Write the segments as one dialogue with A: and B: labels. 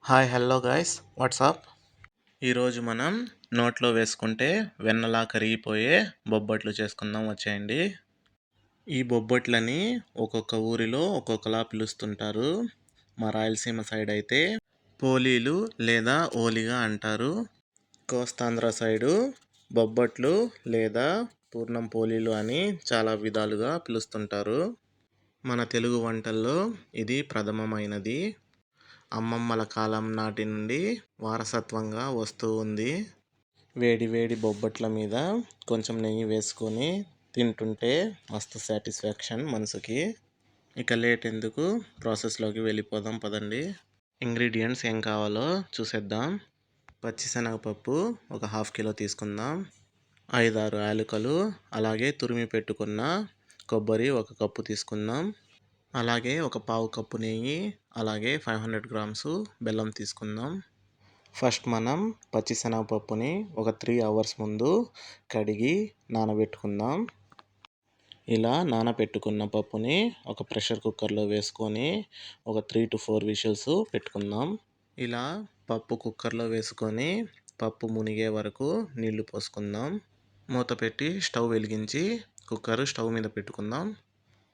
A: Hi hello guys WhatsApp. ఈరోజు మనం నోట్లో వేసుకుంటే వెన్నలా కరిగిపోయే బొబ్బట్లు చేసుకుందాం వచ్చేయండి. ఈ బొబ్బట్లని ఒక్కొక్క ఊరిలో ఒక్కొక్కలా పిలుస్తుంటారు. మా రాయలసీమ సైడ్ అయితే పోలీలు లేదా ఓలిగా అంటారు. కోస్తాంధ్ర సైడు బొబ్బట్లు లేదా పూర్ణం పోలీలు అని చాలా విధాలుగా పిలుస్తుంటారు. మన తెలుగు వంటల్లో ఇది ప్రథమమైనది. అమ్మమ్మల కాలం నాటి నుండి వారసత్వంగా వస్తూ ఉంది. వేడి వేడి బొబ్బట్ల మీద కొంచెం నెయ్యి వేసుకొని తింటుంటే మస్తు సాటిస్ఫాక్షన్ మనసుకి. ఇక లేట్ ఎందుకు, ప్రాసెస్లోకి వెళ్ళిపోదాం పదండి. ఇంగ్రీడియంట్స్ ఏం కావాలో చూసేద్దాం. పచ్చిశనగపప్పు ఒక హాఫ్ కిలో తీసుకుందాం. 5-6 యాలకులు, అలాగే తురిమి పెట్టుకున్న కొబ్బరి ఒక కప్పు తీసుకుందాం. అలాగే ఒక పావు కప్పు నెయ్యి, అలాగే 500 గ్రామ్స్ బెల్లం తీసుకుందాం. ఫస్ట్ మనం పచ్చిశనగపప్పుని ఒక 3 అవర్స్ ముందు కడిగి నానబెట్టుకుందాం. ఇలా నానబెట్టుకున్న పప్పుని ఒక ప్రెషర్ కుక్కర్లో వేసుకొని ఒక 3 to 4 విజిల్స్ పెట్టుకుందాం. ఇలా పప్పు కుక్కర్లో వేసుకొని పప్పు మునిగే వరకు నీళ్లు పోసుకుందాం. మూత పెట్టి స్టవ్ వెలిగించి కుక్కర్ స్టవ్ మీద పెట్టుకుందాం.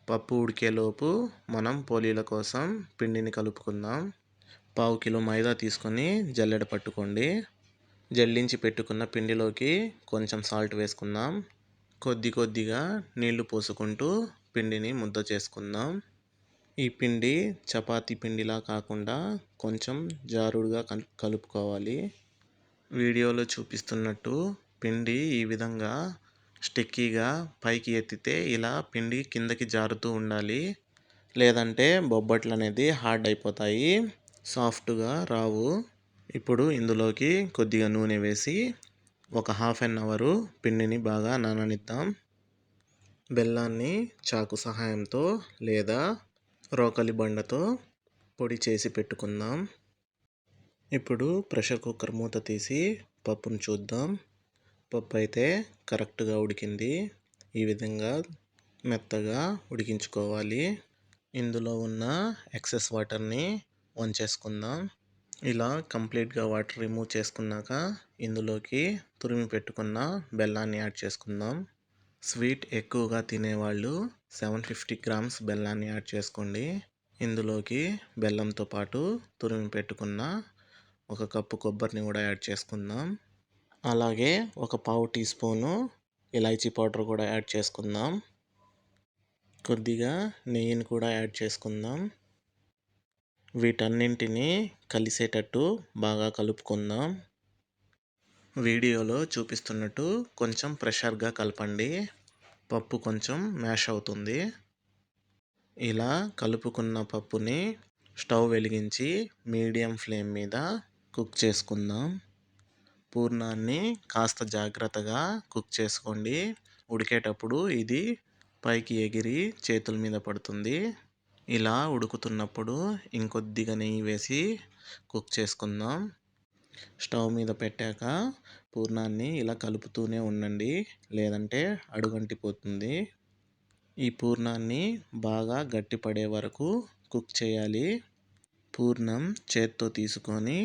A: పప్పు ఉడికేలోపు మనం పోలీల కోసం పిండిని కలుపుకుందాం. పావు కిలో మైదా తీసుకొని జల్లెడ పట్టుకోండి. జల్లించి పెట్టుకున్న పిండిలోకి కొంచెం సాల్ట్ వేసుకుందాం. కొద్దిగా నీళ్లు పోసుకుంటూ పిండిని ముద్ద చేసుకుందాం. ఈ పిండి చపాతీ పిండిలా కాకుండా కొంచెం జారుడుగా కలుపుకోవాలి. వీడియోలో చూపిస్తున్నట్టు పిండి ఈ విధంగా స్టిక్కీగా పైకి ఎత్తితే ఇలా పిండి కిందకి జారుతూ ఉండాలి. లేదంటే బొబ్బట్లు అనేది హార్డ్ అయిపోతాయి, సాఫ్ట్గా రావు. ఇప్పుడు ఇందులోకి కొద్దిగా నూనె వేసి ఒక హాఫ్ అన్ అవర్ పిండిని బాగా నాననిద్దాం. బెల్లాన్ని చాకు సహాయంతో లేదా రోకలి బండతో పొడి చేసి పెట్టుకుందాం. ఇప్పుడు ప్రెషర్ కుక్కర్ మూత తీసి పప్పును చూద్దాం. పప్పు అయితే కరెక్ట్గా ఉడికింది. ఈ విధంగా మెత్తగా ఉడికించుకోవాలి. ఇందులో ఉన్న ఎక్సెస్ వాటర్ని వంచేసుకుందాం. ఇలా కంప్లీట్గా వాటర్ రిమూవ్ చేసుకున్నాక ఇందులోకి తురిమి పెట్టుకున్న బెల్లాన్ని యాడ్ చేసుకుందాం. స్వీట్ ఎక్కువగా తినేవాళ్ళు 750 గ్రామ్స్ బెల్లాన్ని యాడ్ చేసుకోండి. ఇందులోకి బెల్లంతో పాటు తురిమి పెట్టుకున్న ఒక కప్పు కొబ్బరిని కూడా యాడ్ చేసుకుందాం. అలాగే ఒక పావు టీ స్పూను ఇలాచీ పౌడర్ కూడా యాడ్ చేసుకుందాం. కొద్దిగా నెయ్యిని కూడా యాడ్ చేసుకుందాం. వీటన్నింటినీ కలిసేటట్టు బాగా కలుపుకుందాం. వీడియోలో చూపిస్తున్నట్టు కొంచెం ప్రెషర్గా కలపండి, పప్పు కొంచెం మ్యాష్ అవుతుంది. ఇలా కలుపుకున్న పప్పుని స్టవ్ వెలిగించి మీడియం ఫ్లేమ్ మీద కుక్ చేసుకుందాం. పూర్ణాన్ని కాస్త జాగ్రత్తగా కుక్ చేసుకోండి. ఉడికేటప్పుడు ఇది పైకి ఎగిరి చేతుల మీద పడుతుంది. ఇలా ఉడుకుతున్నప్పుడు ఇంకొద్దిగా నెయ్యి వేసి కుక్ చేసుకుందాం. స్టవ్ మీద పెట్టాక పూర్ణాన్ని ఇలా కలుపుతూనే ఉండండి, లేదంటే అడుగంటిపోతుంది. ఈ పూర్ణాన్ని బాగా గట్టిపడే వరకు కుక్ చేయాలి. పూర్ణం చేత్తో తీసుకొని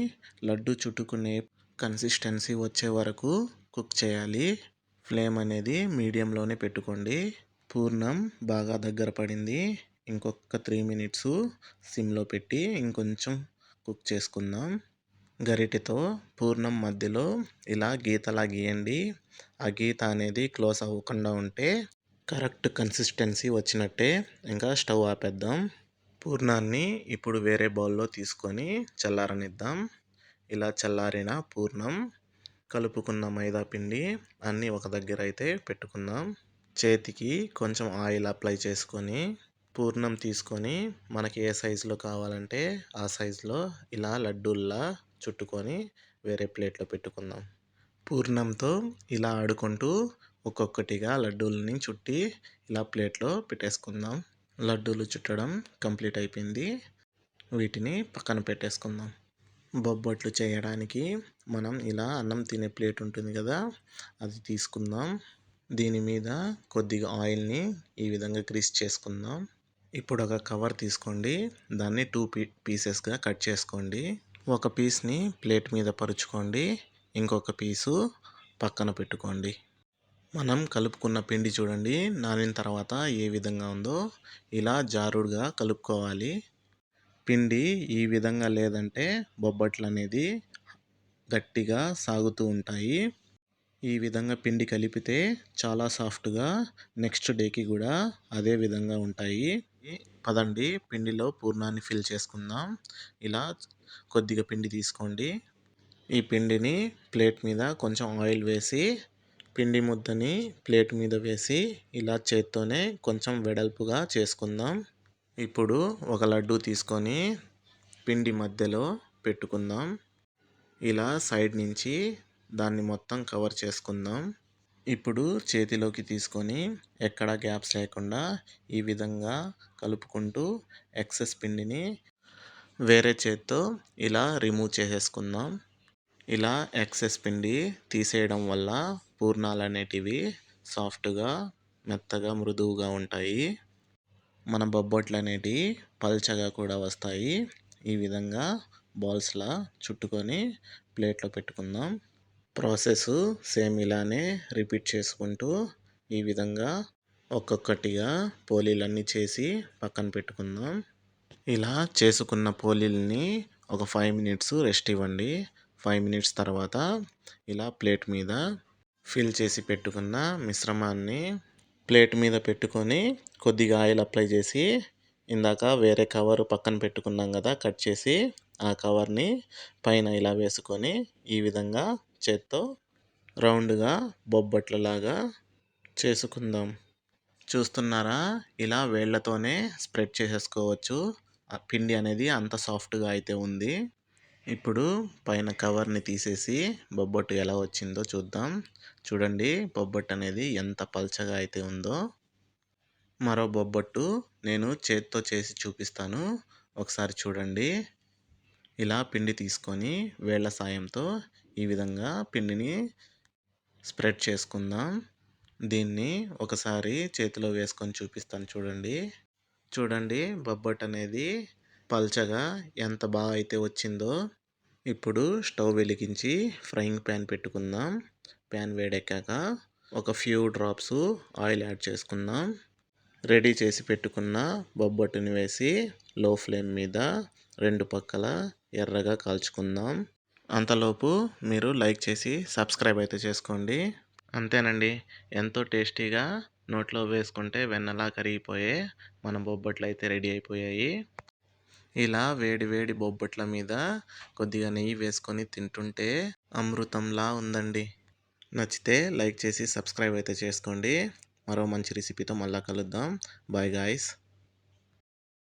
A: లడ్డు చుట్టుకునే కన్సిస్టెన్సీ వచ్చే వరకు కుక్ చేయాలి. ఫ్లేమ్ అనేది మీడియంలోనే పెట్టుకోండి. పూర్ణం బాగా దగ్గర పడింది. ఇంకొక 3 మినిట్స్ సిమ్లో పెట్టి ఇంకొంచెం కుక్ చేసుకుందాం. గరిటెతో పూర్ణం మధ్యలో ఇలా గీతలా గీయండి. ఆ గీత అనేది క్లోజ్ అవ్వకుండా ఉంటే కరెక్ట్ కన్సిస్టెన్సీ వచ్చినట్టే. ఇంకా స్టవ్ ఆపేద్దాం. పూర్ణాన్ని ఇప్పుడు వేరే బౌల్లో తీసుకొని చల్లారనిద్దాం. ఇలా చల్లారిన పూర్ణం, కలుపుకున్న మైదా పిండి అన్నీ ఒక దగ్గర అయితే పెట్టుకుందాం. చేతికి కొంచెం ఆయిల్ అప్లై చేసుకొని పూర్ణం తీసుకొని మనకి ఏ సైజులో కావాలంటే ఆ సైజులో ఇలా లడ్డూల్లా చుట్టుకొని వేరే ప్లేట్లో పెట్టుకుందాం. పూర్ణంతో ఇలా ఆడుకుంటూ ఒక్కొక్కటిగా లడ్డూలని చుట్టి ఇలా ప్లేట్లో పెట్టేసుకుందాం. లడ్డూలు చుట్టడం కంప్లీట్ అయిపోయింది. వీటిని పక్కన పెట్టేసుకుందాం. బొబ్బట్లు చేయడానికి మనం ఇలా అన్నం తినే ప్లేట్ ఉంటుంది కదా, అది తీసుకుందాం. దీని మీద కొద్దిగా ఆయిల్ని ఈ విధంగా గ్రీస్ చేసుకుందాం. ఇప్పుడు ఒక కవర్ తీసుకోండి, దాన్ని 2 పీసెస్గా కట్ చేసుకోండి. ఒక పీస్ని ప్లేట్ మీద పరుచుకోండి. ఇంకొక పీసు పక్కన పెట్టుకోండి. మనం కలుపుకున్న పిండి చూడండి నానిన తర్వాత ఏ విధంగా ఉందో ఇలా జారుడుగా కలుపుకోవాలి. పిండి ఈ విధంగా లేదంటే బొబ్బట్లు అనేది గట్టిగా సాగుతూ ఉంటాయి. ఈ విధంగా పిండి కలిపితే చాలా సాఫ్ట్గా నెక్స్ట్ డేకి కూడా అదే విధంగా ఉంటాయి. పదండి పిండిలో పూర్ణాన్ని ఫిల్ చేసుకుందాం. ఇలా కొద్దిగా పిండి తీసుకోండి. ఈ పిండిని ప్లేట్ మీద కొంచెం ఆయిల్ వేసి పిండి ముద్దని ప్లేట్ మీద వేసి ఇలా చేత్తోనే కొంచెం వెడల్పుగా చేసుకుందాం. ఇప్పుడు ఒక లడ్డు తీసుకొని పిండి మధ్యలో పెట్టుకుందాం. ఇలా సైడ్ నుంచి దాన్ని మొత్తం కవర్ చేసుకుందాం. ఇప్పుడు చేతిలోకి తీసుకొని ఎక్కడ గ్యాప్స్ లేకుండా ఈ విధంగా కలుపుకుంటూ ఎక్సెస్ పిండిని వేరే చేత్తో ఇలా రిమూవ్ చేసేసుకుందాం. ఇలా ఎక్సెస్ పిండి తీసేయడం వల్ల పూర్ణాలు అనేటివి సాఫ్ట్గా మెత్తగా మృదువుగా ఉంటాయి. మన బొబ్బట్లు అనేటివి పల్చగా కూడా వస్తాయి. ఈ విధంగా బాల్స్లా చుట్టుకొని ప్లేట్లో పెట్టుకుందాం. ప్రాసెస్ సేమ్ ఇలానే రిపీట్ చేసుకుంటూ ఈ విధంగా ఒక్కొక్కటిగా పోలీలన్నీ చేసి పక్కన పెట్టుకుందాం. ఇలా చేసుకున్న పోలీల్ని ఒక 5 మినిట్స్ రెస్ట్ ఇవ్వండి. 5 మినిట్స్ తర్వాత ఇలా ప్లేట్ మీద ఫిల్ చేసి పెట్టుకున్న మిశ్రమాన్ని ప్లేట్ మీద పెట్టుకొని కొద్దిగా ఆయిల్ అప్లై చేసి ఇందాక వేరే కవర్ పక్కన పెట్టుకున్నాం కదా కట్ చేసి ఆ కవర్ని పైన ఇలా వేసుకొని ఈ విధంగా చేత్తో రౌండ్గా బొబ్బట్లలాగా చేసుకుందాం. చూస్తున్నారా ఇలా వేళ్ళతోనే స్ప్రెడ్ చేసేసుకోవచ్చు. ఆ పిండి అనేది అంత సాఫ్ట్గా అయితే ఉంది. ఇప్పుడు పైన కవర్ని తీసేసి బొబ్బట్టు ఎలా వచ్చిందో చూద్దాం. చూడండి బొబ్బట్టు అనేది ఎంత పల్చగా అయితే ఉందో. మరో బొబ్బట్టు నేను చేత్తో చేసి చూపిస్తాను, ఒకసారి చూడండి. ఇలా పిండి తీసుకొని వేళ్ళ సాయంతో ఈ విధంగా పిండిని స్ప్రెడ్ చేసుకుందాం. దీన్ని ఒకసారి చేతిలో వేసుకొని చూపిస్తాను చూడండి. చూడండి బొబ్బట్టు అనేది పల్చగా ఎంత బాగా అయితే వచ్చిందో. ఇప్పుడు స్టవ్ వెలిగించి ఫ్రైయింగ్ ప్యాన్ పెట్టుకుందాం. ప్యాన్ వేడెక్కాక ఒక ఫ్యూ డ్రాప్స్ ఆయిల్ యాడ్ చేసుకుందాం. రెడీ చేసి పెట్టుకున్న బొబ్బట్టుని వేసి లో ఫ్లేమ్ మీద 2 పక్కల ఎర్రగా కాల్చుకుందాం. అంతలోపు మీరు లైక్ చేసి సబ్స్క్రైబ్ అయితే చేసుకోండి. అంతేనండి, ఎంతో టేస్టీగా నోట్లో వేసుకుంటే వెన్నలా కరిగిపోయే మన బొబ్బట్లు అయితే రెడీ అయిపోయాయి. ఇలా వేడి వేడి బొబ్బట్ల మీద కొద్దిగా నెయ్యి వేసుకొని తింటుంటే అమృతంలా ఉందండి. నచ్చితే లైక్ చేసి సబ్స్క్రైబ్ అయితే చేసుకోండి. మరో మంచి రెసిపీతో మళ్ళా కలుద్దాం. Bye guys.